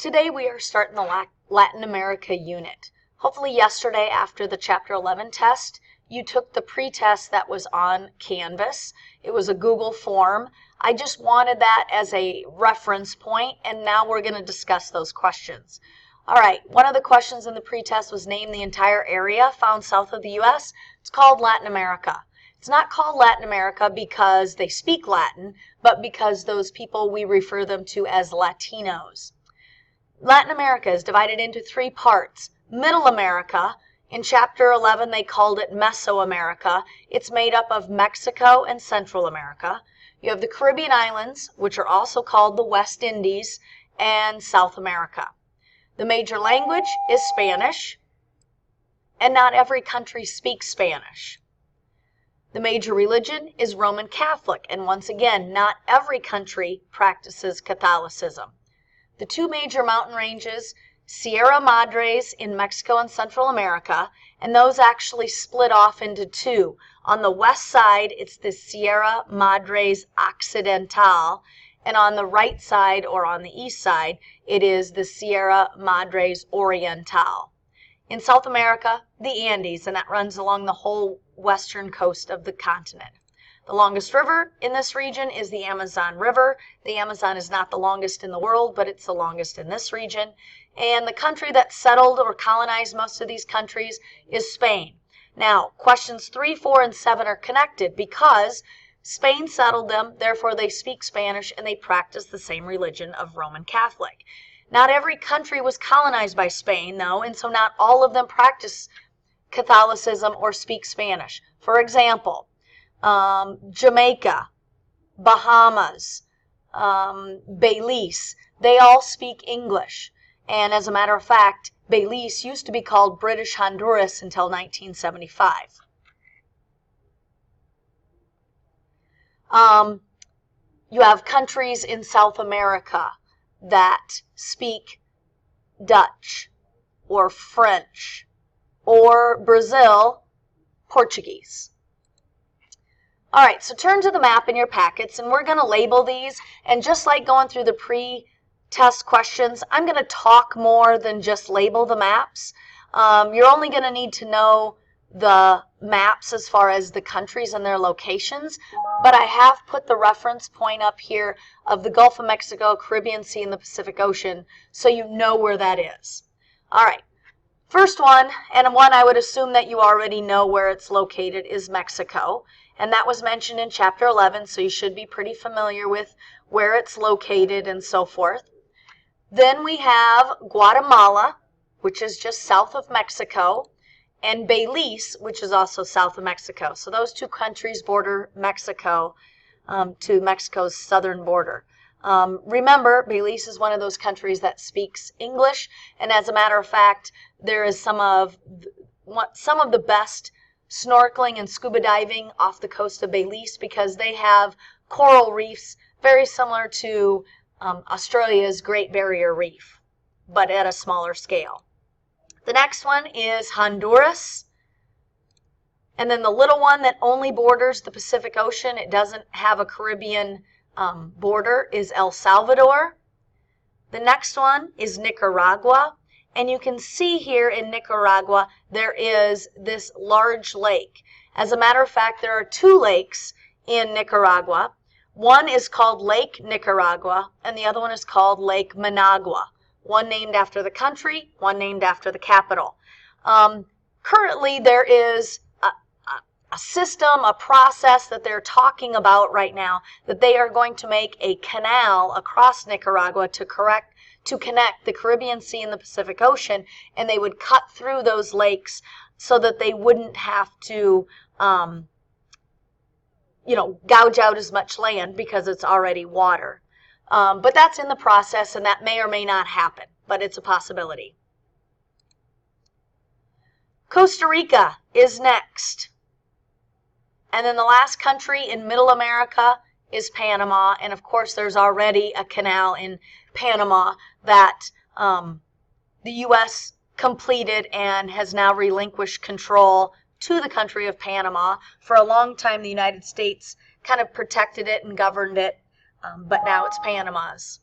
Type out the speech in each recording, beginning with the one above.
Today we are starting the Latin America unit. Hopefully yesterday after the Chapter 11 test, you took the pre-test that was on Canvas. It was a Google form. I just wanted that as a reference point, and now we're going to discuss those questions. All right, one of the questions in the pre-test was name the entire area found south of the U.S. It's called Latin America. It's not called Latin America because they speak Latin, but because those people, we refer them to as Latinos. Latin America is divided into three parts. Middle America, in Chapter 11 they called it Mesoamerica. It's made up of Mexico and Central America. You have the Caribbean islands, which are also called the West Indies, and South America. The major language is Spanish, and not every country speaks Spanish. The major religion is Roman Catholic, and once again, not every country practices Catholicism. The two major mountain ranges, Sierra Madres in Mexico and Central America, and those actually split off into two. On the west side, it's the Sierra Madres Occidental, and on the right side, or on the east side, it is the Sierra Madres Oriental. In South America, the Andes, and that runs along the whole western coast of the continent. The longest river in this region is the Amazon River. The Amazon is not the longest in the world, but it's the longest in this region. And the country that settled or colonized most of these countries is Spain. Now, questions 3, 4, and 7 are connected because Spain settled them, therefore they speak Spanish and they practice the same religion of Roman Catholic. Not every country was colonized by Spain, though, and so not all of them practice Catholicism or speak Spanish. For example, Jamaica, Bahamas, Belize, they all speak English. And as a matter of fact, Belize used to be called British Honduras until 1975. You have countries in South America that speak Dutch or French, or Brazil, Portuguese. All right, so turn to the map in your packets, and we're going to label these. And just like going through the pre-test questions, I'm going to talk more than just label the maps. You're only going to need to know the maps as far as the countries and their locations, but I have put the reference point up here of the Gulf of Mexico, Caribbean Sea, and the Pacific Ocean, so you know where that is. All right, first one, and one I would assume that you already know where it's located, is Mexico. And that was mentioned in Chapter 11, so you should be pretty familiar with where it's located and so forth. Then we have Guatemala, which is just south of Mexico, and Belize, which is also south of Mexico. So those two countries border Mexico to Mexico's southern border. Remember, Belize is one of those countries that speaks English, and as a matter of fact, there is some of the best snorkeling and scuba diving off the coast of Belize because they have coral reefs very similar to Australia's Great Barrier Reef, but at a smaller scale. The next one is Honduras, and then the little one that only borders the Pacific Ocean, it doesn't have a Caribbean border, is El Salvador. The next one is Nicaragua. And you can see here in Nicaragua, there is this large lake. As a matter of fact, there are two lakes in Nicaragua. One is called Lake Nicaragua, and the other one is called Lake Managua. One named after the country, one named after the capital. Currently, there is a system, a process that they're talking about right now, that they are going to make a canal across Nicaragua to connect the Caribbean Sea and the Pacific Ocean, and they would cut through those lakes so that they wouldn't have to, gouge out as much land because it's already water. But that's in the process, and that may or may not happen, but it's a possibility. Costa Rica is next. And then the last country in Middle America is Panama, and of course there's already a canal in Panama that the U.S. completed and has now relinquished control to the country of Panama. For a long time, the United States kind of protected it and governed it, but now it's Panama's.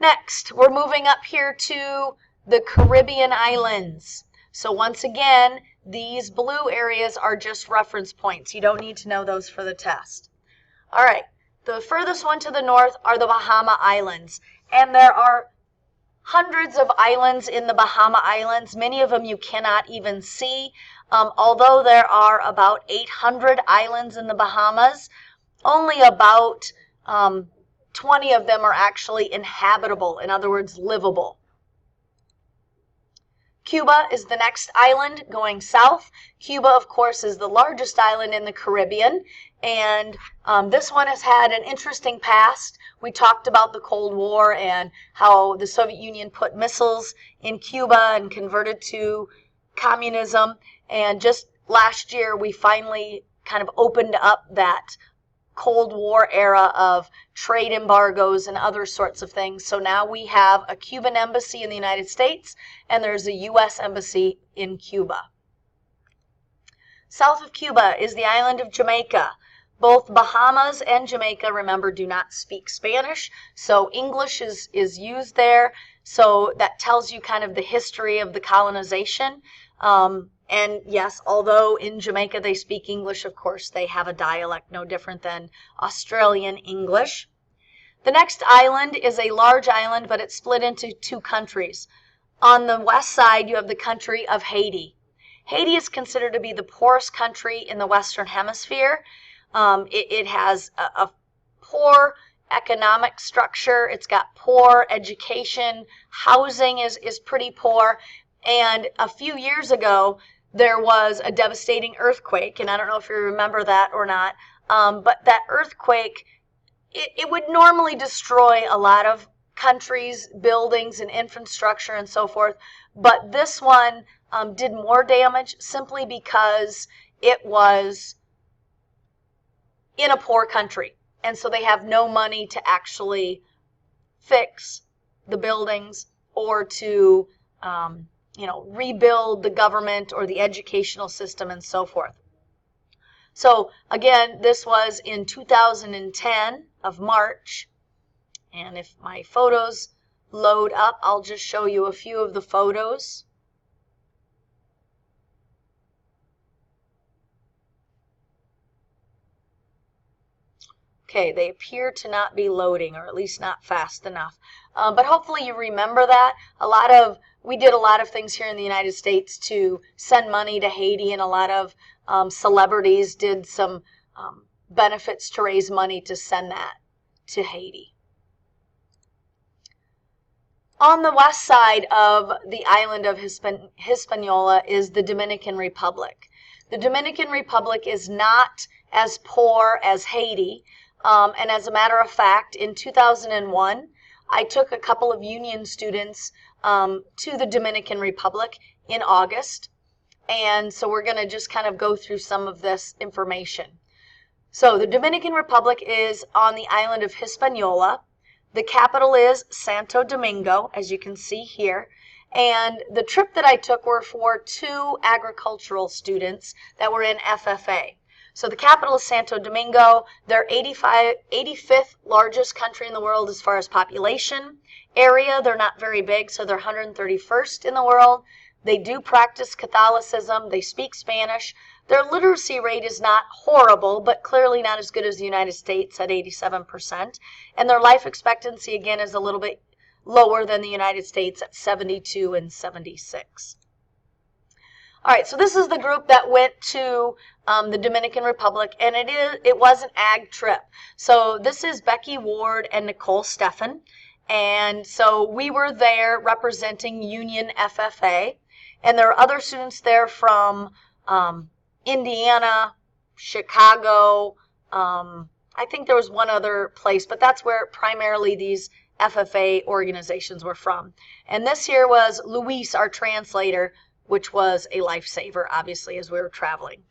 Next, we're moving up here to the Caribbean islands. So once again, these blue areas are just reference points. You don't need to know those for the test. All right, the furthest one to the north are the Bahama Islands. And there are hundreds of islands in the Bahama Islands. Many of them you cannot even see. Although there are about 800 islands in the Bahamas, only about 20 of them are actually inhabitable, in other words, livable. Cuba is the next island going south. Cuba, of course, is the largest island in the Caribbean, and this one has had an interesting past. We talked about the Cold War and how the Soviet Union put missiles in Cuba and converted to communism, and just last year we finally kind of opened up that Cold War era of trade embargoes and other sorts of things. So now we have a Cuban embassy in the United States, and there's a U.S. embassy in Cuba. South of Cuba is the island of Jamaica. Both Bahamas and Jamaica, remember, do not speak Spanish, so English is used there. So that tells you kind of the history of the colonization. And yes, although in Jamaica they speak English, of course, they have a dialect no different than Australian English. The next island is a large island, but it's split into two countries. On the west side, you have the country of Haiti. Haiti is considered to be the poorest country in the Western Hemisphere. It has a poor economic structure. It's got poor education. Housing is pretty poor. And a few years ago, there was a devastating earthquake, and I don't know if you remember that or not, but that earthquake, it would normally destroy a lot of countries, buildings, and infrastructure and so forth, but this one did more damage simply because it was in a poor country, and so they have no money to actually fix the buildings or to rebuild the government or the educational system and so forth. So again, this was in 2010 of March. And if my photos load up, I'll just show you a few of the photos. Okay, they appear to not be loading, or at least not fast enough. But hopefully you remember that. We did a lot of things here in the United States to send money to Haiti, and a lot of celebrities did some benefits to raise money to send that to Haiti. On the west side of the island of Hispaniola is the Dominican Republic. The Dominican Republic is not as poor as Haiti. And as a matter of fact, in 2001, I took a couple of union students to the Dominican Republic in August. And so we're going to just kind of go through some of this information. So the Dominican Republic is on the island of Hispaniola. The capital is Santo Domingo, as you can see here. And the trip that I took were for two agricultural students that were in FFA. So the capital is Santo Domingo. They're 85th largest country in the world as far as population. Area, they're not very big, so they're 131st in the world. They do practice Catholicism. They speak Spanish. Their literacy rate is not horrible, but clearly not as good as the United States at 87%. And their life expectancy, again, is a little bit lower than the United States at 72 and 76. All right, so this is the group that went to the Dominican Republic, and it was an ag trip. So this is Becky Ward and Nicole Steffen, and so we were there representing Union FFA, and there are other students there from Indiana, Chicago, I think there was one other place, but that's where primarily these FFA organizations were from. And this here was Luis, our translator, which was a lifesaver, obviously, as we were traveling.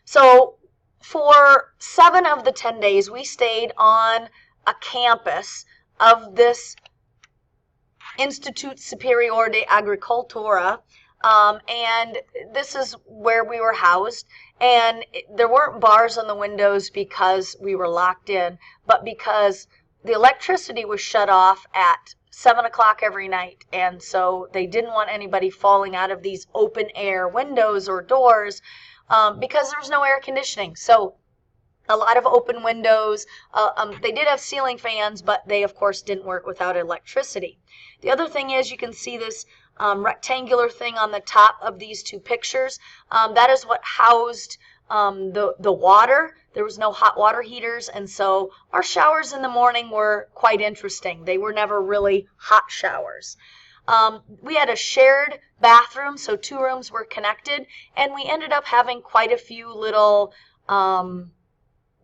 So for 7 of the 10 days, we stayed on a campus of this Institut Superior de Agricultura, and this is where we were housed. And there weren't bars on the windows because we were locked in, but because the electricity was shut off at 7 o'clock every night. And so they didn't want anybody falling out of these open air windows or doors because there was no air conditioning. So a lot of open windows. They did have ceiling fans, but they, of course, didn't work without electricity. The other thing is you can see this rectangular thing on the top of these two pictures. That is what housed the water. There was no hot water heaters, and so our showers in the morning were quite interesting. They were never really hot showers. We had a shared bathroom, so 2 rooms were connected, and we ended up having quite a few little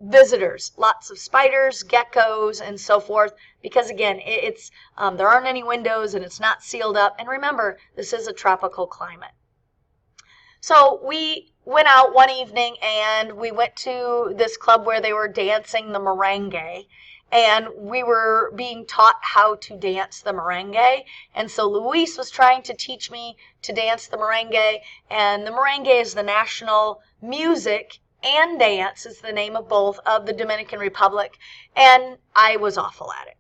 visitors, lots of spiders, geckos, and so forth, because again, it's there aren't any windows and it's not sealed up. And remember, this is a tropical climate. So we went out one evening and we went to this club where they were dancing the merengue, and we were being taught how to dance the merengue. And so Luis was trying to teach me to dance the merengue, and the merengue is the national music and dance, is the name of both, of the Dominican Republic, and I was awful at it.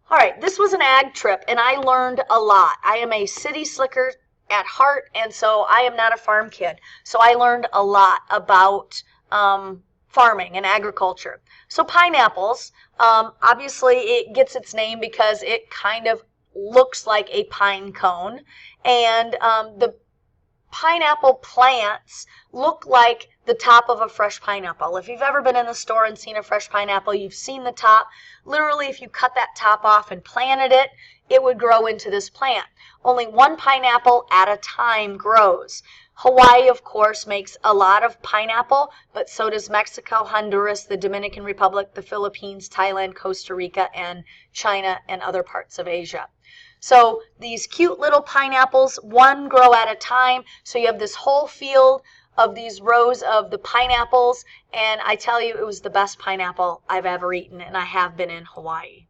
All right, this was an ag trip, and I learned a lot. I am a city slicker at heart, and so I am not a farm kid. So I learned a lot about farming and agriculture. So pineapples, obviously it gets its name because it kind of looks like a pine cone, and the pineapple plants look like the top of a fresh pineapple. If you've ever been in the store and seen a fresh pineapple, you've seen the top. Literally, if you cut that top off and planted it, it would grow into this plant. Only 1 pineapple at a time grows. Hawaii, of course, makes a lot of pineapple, but so does Mexico, Honduras, the Dominican Republic, the Philippines, Thailand, Costa Rica, and China, and other parts of Asia. So these cute little pineapples, 1 grow at a time. So you have this whole field of these rows of the pineapples, and I tell you, it was the best pineapple I've ever eaten, and I have been in Hawaii.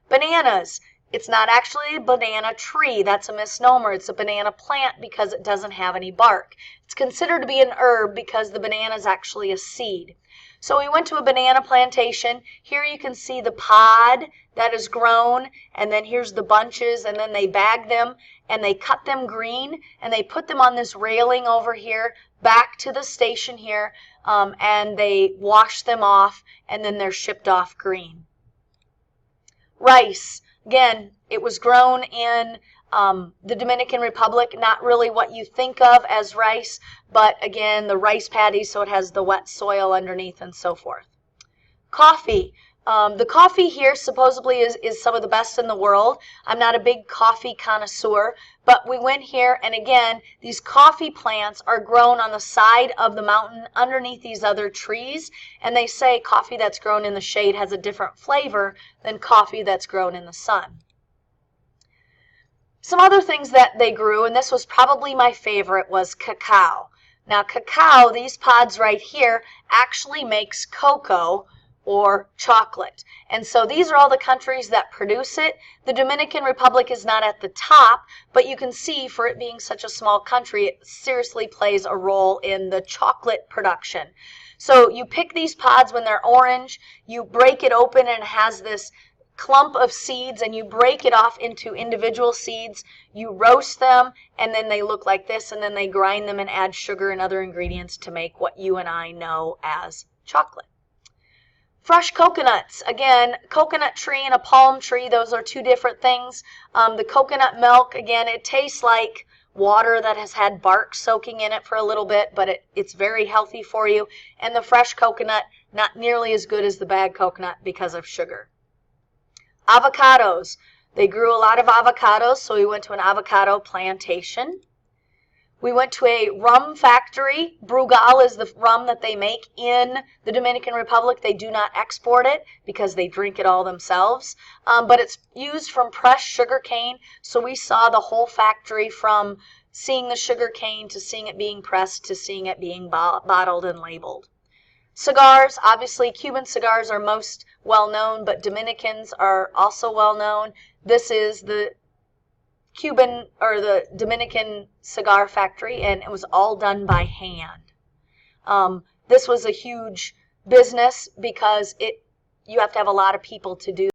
Bananas. It's not actually a banana tree. That's a misnomer. It's a banana plant because it doesn't have any bark. It's considered to be an herb because the banana is actually a seed. So we went to a banana plantation. Here you can see the pod that is grown, and then here's the bunches, and then they bag them and they cut them green and they put them on this railing over here back to the station here, and they wash them off, and then they're shipped off green. Rice. Again, it was grown in the Dominican Republic, not really what you think of as rice, but again, the rice paddies, so it has the wet soil underneath and so forth. Coffee. The coffee here supposedly is some of the best in the world. I'm not a big coffee connoisseur, but we went here, and again, these coffee plants are grown on the side of the mountain underneath these other trees, and they say coffee that's grown in the shade has a different flavor than coffee that's grown in the sun. Some other things that they grew, and this was probably my favorite, was cacao. Now cacao, these pods right here, actually makes cocoa or chocolate. And so these are all the countries that produce it. The Dominican Republic is not at the top, but you can see for it being such a small country, it seriously plays a role in the chocolate production. So you pick these pods when they're orange, you break it open and it has this clump of seeds, and you break it off into individual seeds, you roast them, and then they look like this, and then they grind them and add sugar and other ingredients to make what you and I know as chocolate. Fresh coconuts. Again, coconut tree and a palm tree, those are 2 different things. The coconut milk, again, it tastes like water that has had bark soaking in it for a little bit, but it's very healthy for you. And the fresh coconut, not nearly as good as the bag coconut because of sugar. Avocados. They grew a lot of avocados, so we went to an avocado plantation. We went to a rum factory. Brugal is the rum that they make in the Dominican Republic. They do not export it because they drink it all themselves. But it's used from pressed sugar cane. So we saw the whole factory from seeing the sugar cane to seeing it being pressed to seeing it being bottled and labeled. Cigars, obviously Cuban cigars are most well known, but Dominicans are also well known. This is the Cuban or the Dominican cigar factory, and it was all done by hand. This was a huge business because you have to have a lot of people to do